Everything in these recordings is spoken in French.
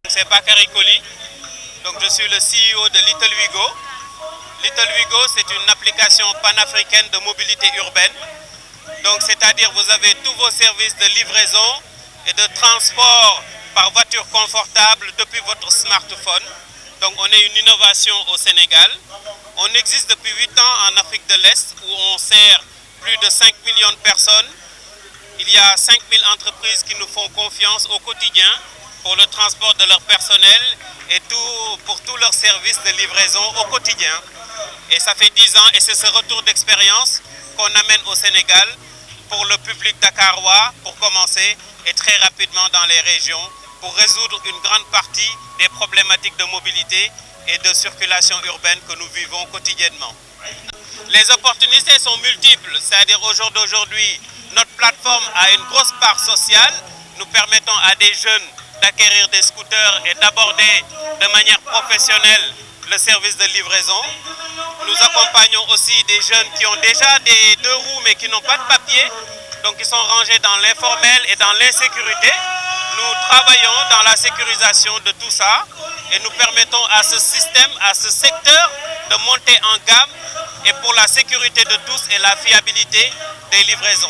C'est Bakary Koli. Donc, je suis le CEO de Little Wigo. Little Wigo, c'est une application panafricaine de mobilité urbaine. Donc, c'est-à-dire vous avez tous vos services de livraison et de transport par voiture confortable depuis votre smartphone. Donc, on est une innovation au Sénégal. On existe depuis 8 ans en Afrique de l'Est où on sert plus de 5 millions de personnes. Il y a 5000 entreprises qui nous font confiance au quotidien pour le transport de leur personnel et pour tous leurs services de livraison au quotidien. Et ça fait 10 ans et c'est ce retour d'expérience qu'on amène au Sénégal pour le public dakarois pour commencer et très rapidement dans les régions pour résoudre une grande partie des problématiques de mobilité et de circulation urbaine que nous vivons quotidiennement. Les opportunités sont multiples, c'est-à-dire au jour d'aujourd'hui, notre plateforme a une grosse part sociale. Nous permettons à des jeunes d'acquérir des scooters et d'aborder de manière professionnelle le service de livraison. Nous accompagnons aussi des jeunes qui ont déjà des 2 roues mais qui n'ont pas de papier, donc ils sont rangés dans l'informel et dans l'insécurité. Nous travaillons dans la sécurisation de tout ça et nous permettons à ce système, à ce secteur de monter en gamme et pour la sécurité de tous et la fiabilité des livraisons.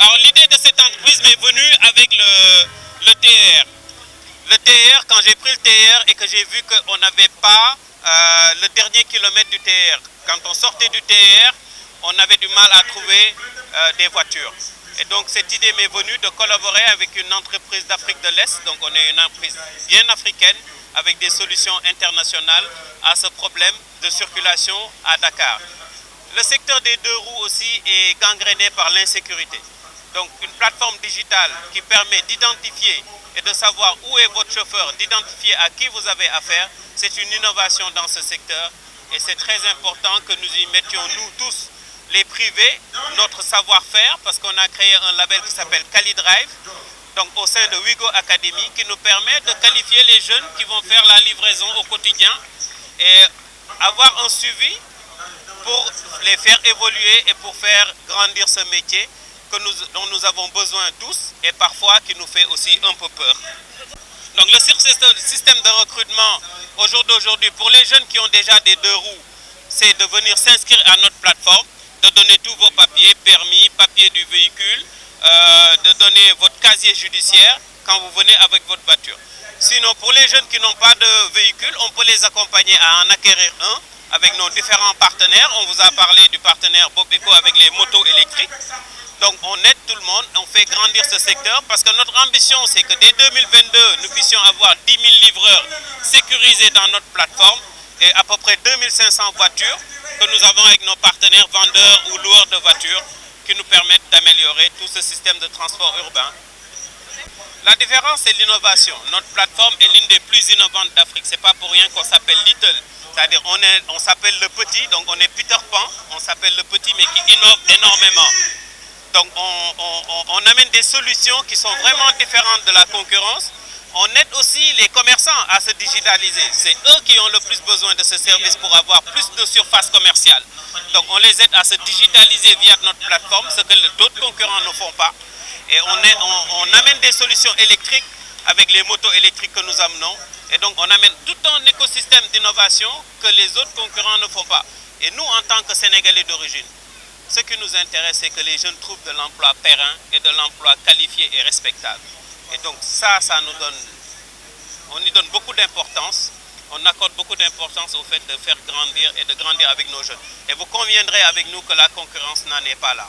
Alors l'idée de cette entreprise m'est venue avec le TER. Le TER, quand j'ai pris le TER et que j'ai vu qu'on n'avait pas le dernier kilomètre du TER, quand on sortait du TER, on avait du mal à trouver des voitures. Et donc cette idée m'est venue de collaborer avec une entreprise d'Afrique de l'Est, donc on est une entreprise bien africaine avec des solutions internationales à ce problème de circulation à Dakar. Le secteur des 2 roues aussi est gangréné par l'insécurité. Donc une plateforme digitale qui permet d'identifier et de savoir où est votre chauffeur, d'identifier à qui vous avez affaire, c'est une innovation dans ce secteur et c'est très important que nous y mettions nous tous, les privés, notre savoir-faire parce qu'on a créé un label qui s'appelle CaliDrive, donc au sein de Wigo Academy qui nous permet de qualifier les jeunes qui vont faire la livraison au quotidien et avoir un suivi pour les faire évoluer et pour faire grandir ce métier dont nous avons besoin tous et parfois qui nous fait aussi un peu peur. Donc le système de recrutement au jour d'aujourd'hui pour les jeunes qui ont déjà des 2 roues, c'est de venir s'inscrire à notre plateforme, de donner tous vos papiers, permis, papier du véhicule, de donner votre casier judiciaire quand vous venez avec votre voiture. Sinon pour les jeunes qui n'ont pas de véhicule, on peut les accompagner à en acquérir un avec nos différents partenaires. On vous a parlé du partenaire Bobeco avec les motos électriques. Donc on aide tout le monde, on fait grandir ce secteur parce que notre ambition c'est que dès 2022 nous puissions avoir 10 000 livreurs sécurisés dans notre plateforme et à peu près 2500 voitures que nous avons avec nos partenaires vendeurs ou loueurs de voitures qui nous permettent d'améliorer tout ce système de transport urbain. La différence c'est l'innovation. Notre plateforme est l'une des plus innovantes d'Afrique. C'est pas pour rien qu'on s'appelle Little. C'est-à-dire on s'appelle le petit, donc on est Peter Pan, on s'appelle le petit mais qui innove énormément. Donc on amène des solutions qui sont vraiment différentes de la concurrence. On aide aussi les commerçants à se digitaliser. C'est eux qui ont le plus besoin de ce service pour avoir plus de surface commerciale. Donc on les aide à se digitaliser via notre plateforme, ce que d'autres concurrents ne font pas. Et on amène des solutions électriques avec les motos électriques que nous amenons. Et donc on amène tout un écosystème d'innovation que les autres concurrents ne font pas. Et nous, en tant que Sénégalais d'origine, ce qui nous intéresse, c'est que les jeunes trouvent de l'emploi périn et de l'emploi qualifié et respectable. Et donc ça nous donne, on y donne beaucoup d'importance, on accorde beaucoup d'importance au fait de faire grandir et de grandir avec nos jeunes. Et vous conviendrez avec nous que la concurrence n'en est pas là.